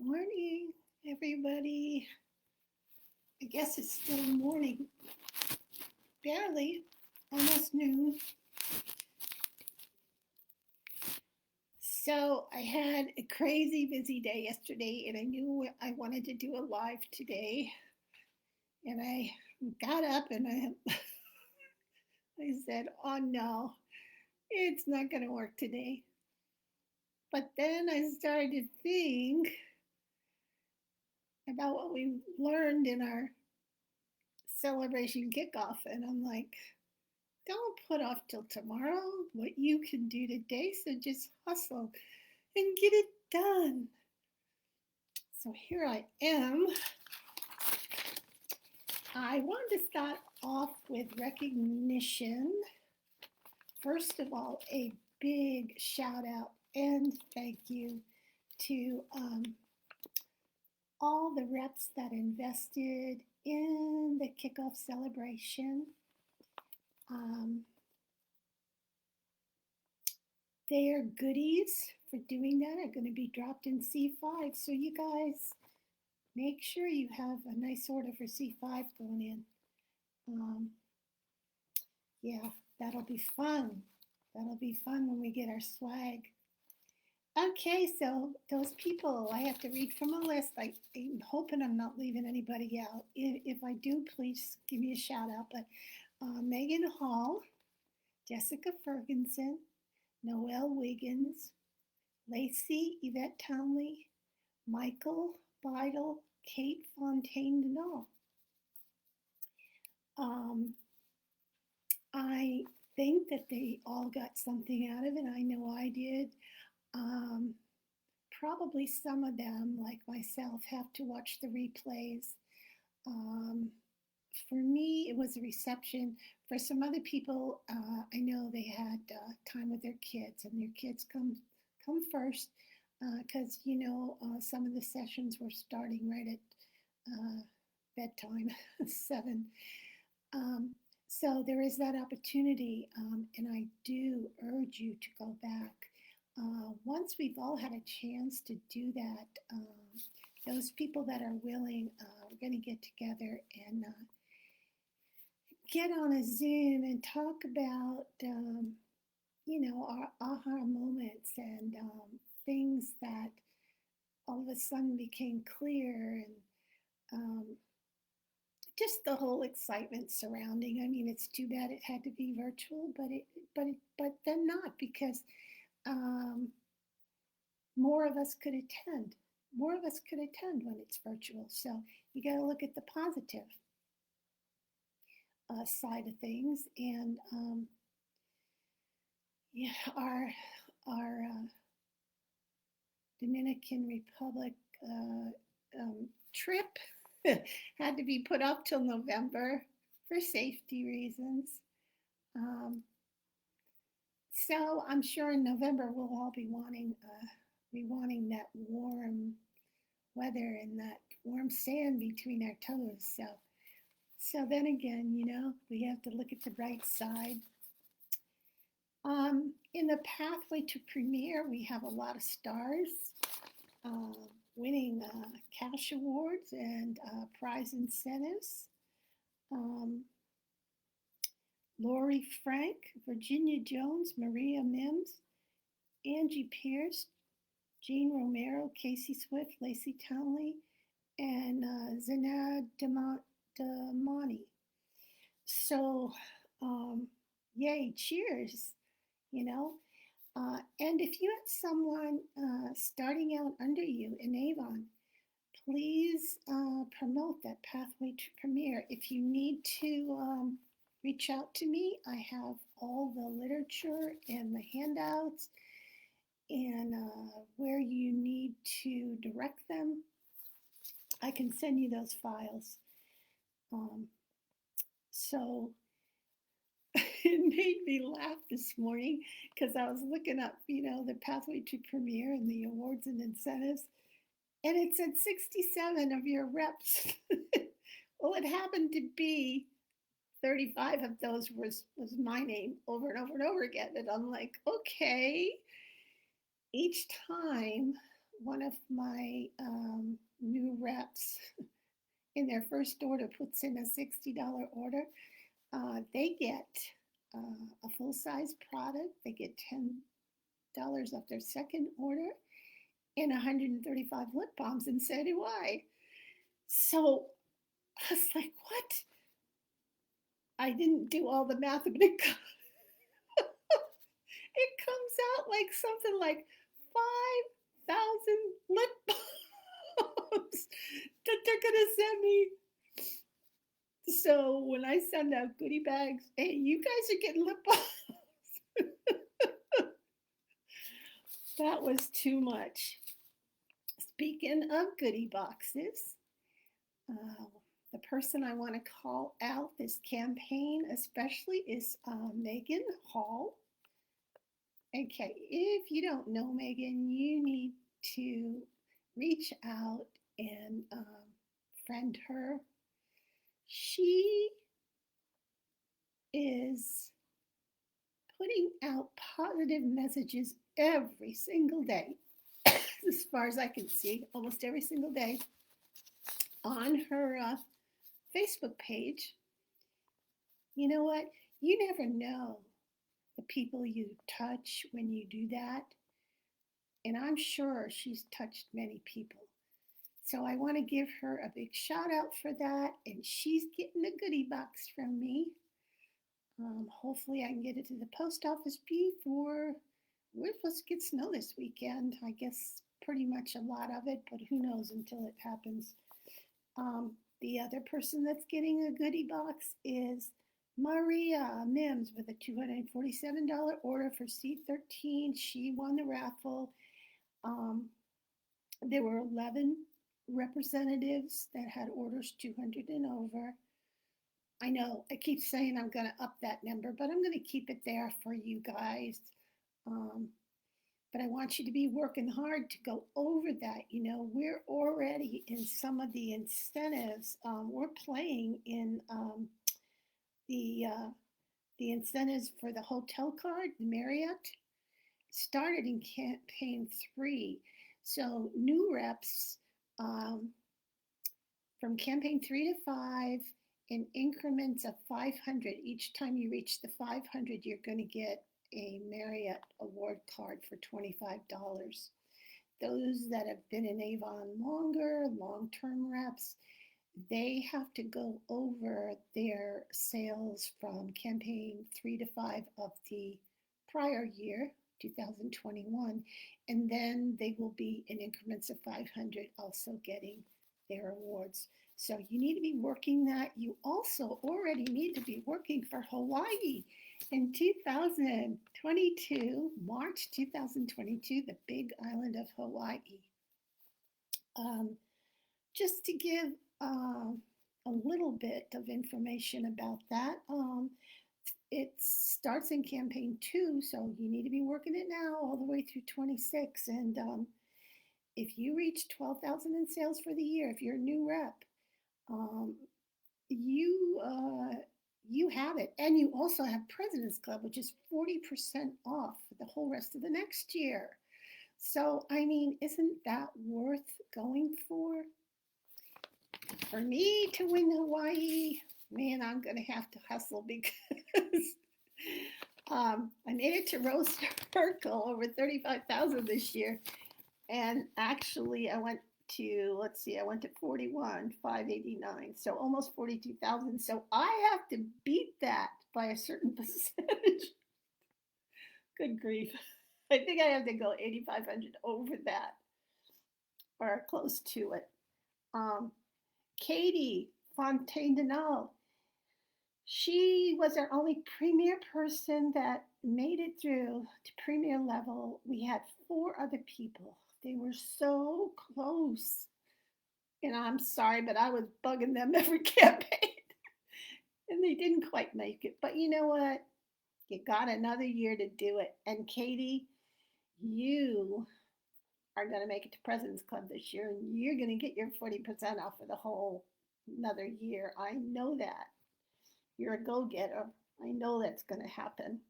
Morning, everybody. I guess it's still morning, barely, almost noon. So I had a crazy busy day yesterday, and I knew I wanted to do a live today. And I got up and I said, "Oh no, it's not going to work today." But then I started to think about what we learned in our celebration kickoff, and I'm like, don't put off till tomorrow what you can do today. So just hustle and get it done. So here I am. I wanted to start off with recognition. First of all, a big shout out and thank you to all the reps that invested in the kickoff celebration. Um, Their goodies for doing that are going to be dropped in C5. So you guys make sure you have a nice order for C5 going in. Um, yeah, that'll be fun. That'll be fun when we get our swag. Okay, so those people, I have to read from a list. I'm hoping I'm not leaving anybody out. If I do, please give me a shout out. But Megan Hall, Jessica Ferguson, Noelle Wiggins, Lacey Yvette Townley, Michael Beidel, Kate Fontaine Denal. Um, I think that they all got something out of it. I know I did. Um, Probably some of them, like myself, have to watch the replays. Um, for me, it was a reception. For some other people, I know they had time with their kids, and their kids come first because some of the sessions were starting right at bedtime, 7. Um, so there is that opportunity, and I do urge you to go back. Once we've all had a chance to do that, those people that are willing, we're going to get together and get on a Zoom and talk about, our aha moments and things that all of a sudden became clear and just the whole excitement surrounding. I mean, it's too bad it had to be virtual, but then not because um, more of us could attend. More of us could attend when it's virtual. So you got to look at the positive side of things. And yeah, our Dominican Republic trip had to be put off till November for safety reasons. Um, so I'm sure in November we'll all be wanting that warm weather and that warm sand between our toes. So then again, we have to look at the bright side. In the pathway to premiere, we have a lot of stars uh, winning cash awards and prize incentives. Um, Lori Frank, Virginia Jones, Maria Mims, Angie Pierce, Jean Romero, Casey Swift, Lacey Townley, and Zinad Damani. So, yay, cheers, you know. And if you had someone starting out under you in Avon, please promote that pathway to premiere. If you need to reach out to me, I have all the literature and the handouts and where you need to direct them. I can send you those files. Um, so it made me laugh this morning because I was looking up, the pathway to premiere and the awards and incentives, and it said 67 of your reps. Well, it happened to be 35 of those was my name over and over and over again, and I'm like, okay. Each time one of my new reps in their first order puts in a $60 order, they get a full size product. They get $10 off their second order and 135 lip balms, and so do I. So I was like, what? I didn't do all the math, but it comes out like something like 5,000 lip balms that they're going to send me. So when I send out goodie bags, hey, you guys are getting lip balms. That was too much. Speaking of goodie boxes, uh, the person I want to call out this campaign especially is Megan Hall. Okay, if you don't know Megan, you need to reach out and friend her. She is putting out positive messages every single day, as far as I can see, almost every single day on her Facebook page. You know what? You never know the people you touch when you do that. And I'm sure she's touched many people. So I want to give her a big shout out for that. And she's getting a goodie box from me. Hopefully, I can get it to the post office before we're supposed to get snow this weekend. I guess pretty much a lot of it, but who knows until it happens. The other person that's getting a goodie box is Maria Mims with a $247 order for C13. She won the raffle. Um, there were 11 representatives that had orders 200 and over. I know I keep saying I'm going to up that number, but I'm going to keep it there for you guys. Um, but I want you to be working hard to go over that. You know, we're already in some of the incentives. We're playing in the uh, the incentives for the hotel card, the Marriott, started in campaign 3. So new reps um, from campaign 3 to 5 in increments of 500. Each time you reach the 500, you're going to get a Marriott award card for $25. Those that have been in Avon longer, long-term reps, they have to go over their sales from campaign 3 to 5 of the prior year, 2021, and then they will be in increments of 500 also getting their awards. So you need to be working that. You also already need to be working for Hawaii in 2022, March 2022, the big island of Hawaii. Um, just to give a little bit of information about that, it starts in campaign 2, so you need to be working it now all the way through 26. And if you reach 12,000 in sales for the year, if you're a new rep, um, you you have it, and you also have President's Club, which is 40% off for the whole rest of the next year. So I mean, isn't that worth going for? For me to win Hawaii, man, I'm gonna have to hustle because I made it to Roasterie Circle over 35,000 this year, and actually I went to, let's see, I went to 41,589, so almost 42,000. So I have to beat that by a certain percentage. Good grief! I think I have to go 8,500 over that or close to it. Um, Katie Fontaine Denal, she was our only premier person that made it through to premier level. We had 4 other people. They were so close. And I'm sorry, but I was bugging them every campaign. And they didn't quite make it. But you know what? You got another year to do it. And Katie, you are going to make it to President's Club this year. And you're going to get your 40% off for the whole another year. I know that. You're a go-getter. I know that's going to happen.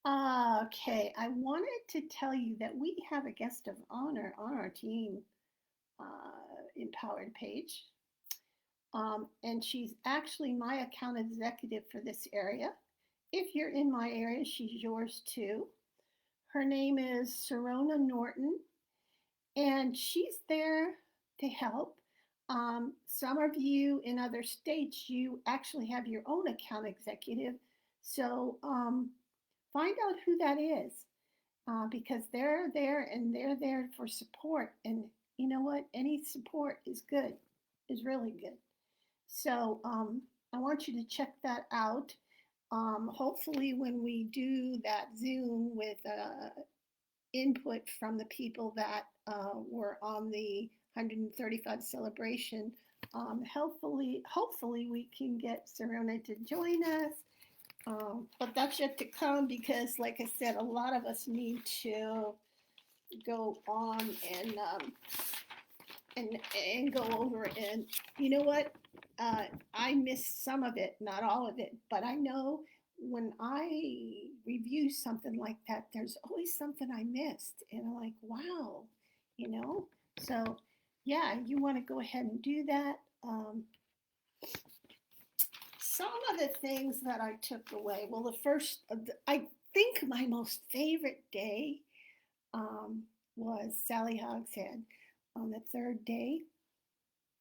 Okay, I wanted to tell you that we have a guest of honor on our team empowered page. And she's actually my account executive for this area. If you're in my area, she's yours too. Her name is Serona Norton, and she's there to help. Some of you in other states, you actually have your own account executive. So find out who that is because they're there and they're there for support. And you know what? Any support is good, is really good. So I want you to check that out. Hopefully, when we do that Zoom with input from the people that were on the 135 celebration, hopefully we can get Serena to join us. But that's yet to come because, like I said, a lot of us need to go on and go over. And you know what? I missed some of it, not all of it, but I know when I review something like that, there's always something I missed, and I'm like, wow, you know. So yeah, you want to go ahead and do that. Some of the things that I took away. Well, I think my most favorite day was Sally Hogshead on the third day.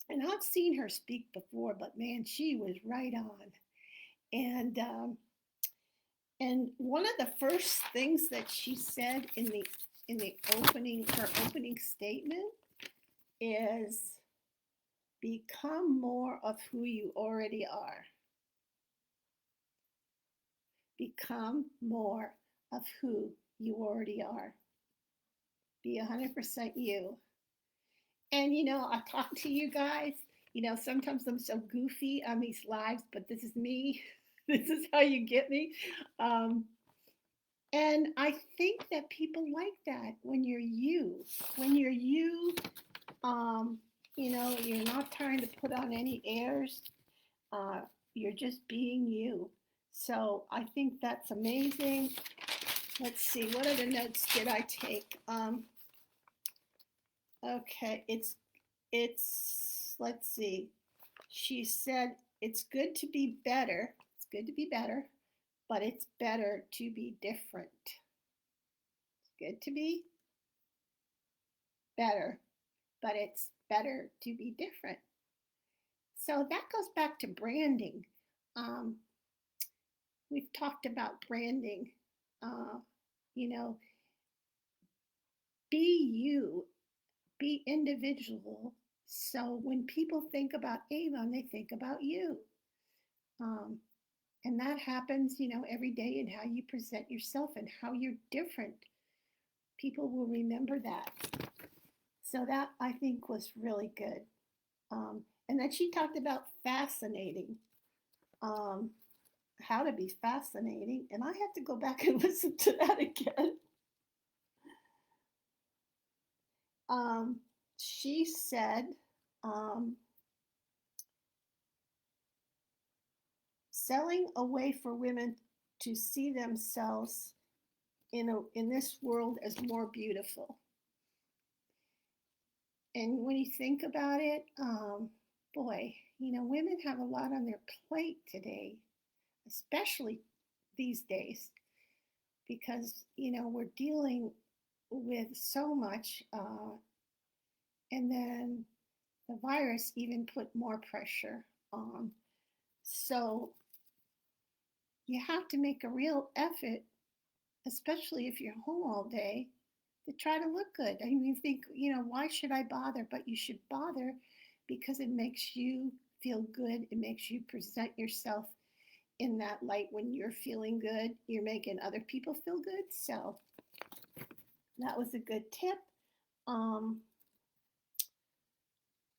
And I've seen her speak before, but man, she was right on. And and one of the first things that she said in the opening her opening statement is become more of who you already are. Become more of who you already are. Be 100% you. And you know, I talk to you guys. You know, sometimes I'm so goofy on these lives, but this is me. This is how you get me. Um, and I think that people like that when you're you. When you're you, um, you know, you're not trying to put on any airs. Uh, you're just being you. So I think that's amazing. Let's see, what other notes did I take? Okay, let's see. She said it's good to be better. It's good to be better, but it's better to be different. It's good to be better, but it's better to be different. So that goes back to branding. Um, we've talked about branding. Uh, you know, be you, be individual. So when people think about Avon, they think about you. Um, and that happens, you know, every day in how you present yourself and how you're different. People will remember that. So that I think was really good. And then she talked about fascinating, um, how to be fascinating. And I have to go back and listen to that again. Um, she said, um, selling a way for women to see themselves in this world as more beautiful. And when you think about it, boy, you know, women have a lot on their plate today, especially these days, because, you know, we're dealing with so much. And then the virus even put more pressure on. So you have to make a real effort, especially if you're home all day, to try to look good. I mean, you think, you know, why should I bother? But you should bother because it makes you feel good. It makes you present yourself in that light. When you're feeling good, you're making other people feel good. So that was a good tip. Um,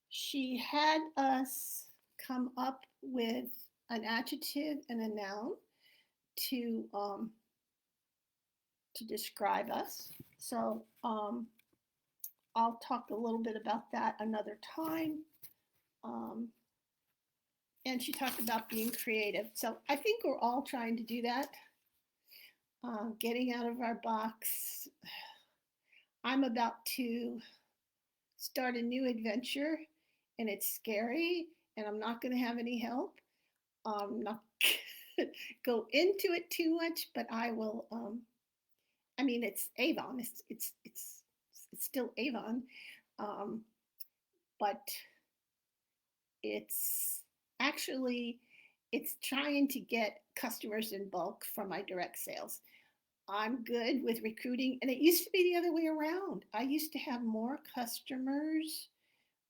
she had us come up with an adjective and a noun to um, to describe us. So I'll talk a little bit about that another time. Um, and she talked about being creative. So I think we're all trying to do that. getting out of our box. I'm about to start a new adventure, and it's scary, and I'm not going to have any help. Not go into it too much, but I will. I mean, it's Avon. It's still Avon, um, but it's actually it's trying to get customers in bulk from my direct sales. I'm good with recruiting, and it used to be the other way around. I used to have more customers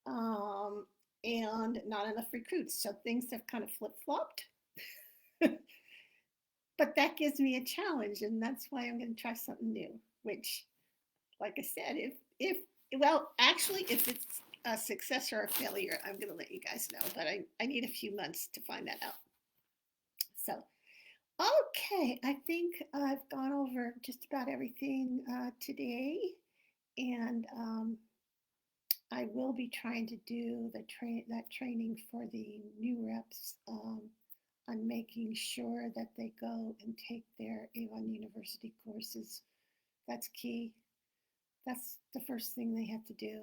um, and not enough recruits, so things have kind of flip flopped. But that gives me a challenge, and that's why I'm going to try something new. Which, like I said, if well, actually, if it's a success or a failure, I'm going to let you guys know. But I need a few months to find that out. So, okay, I think I've gone over just about everything today, and I will be trying to do that training for the new reps on making sure that they go and take their Avon University courses. That's key. That's the first thing they have to do.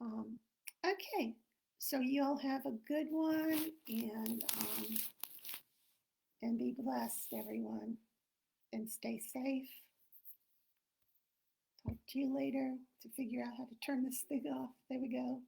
Um, okay, so you all have a good one, and be blessed, everyone, and stay safe. Talk to you later to figure out how to turn this thing off. There we go.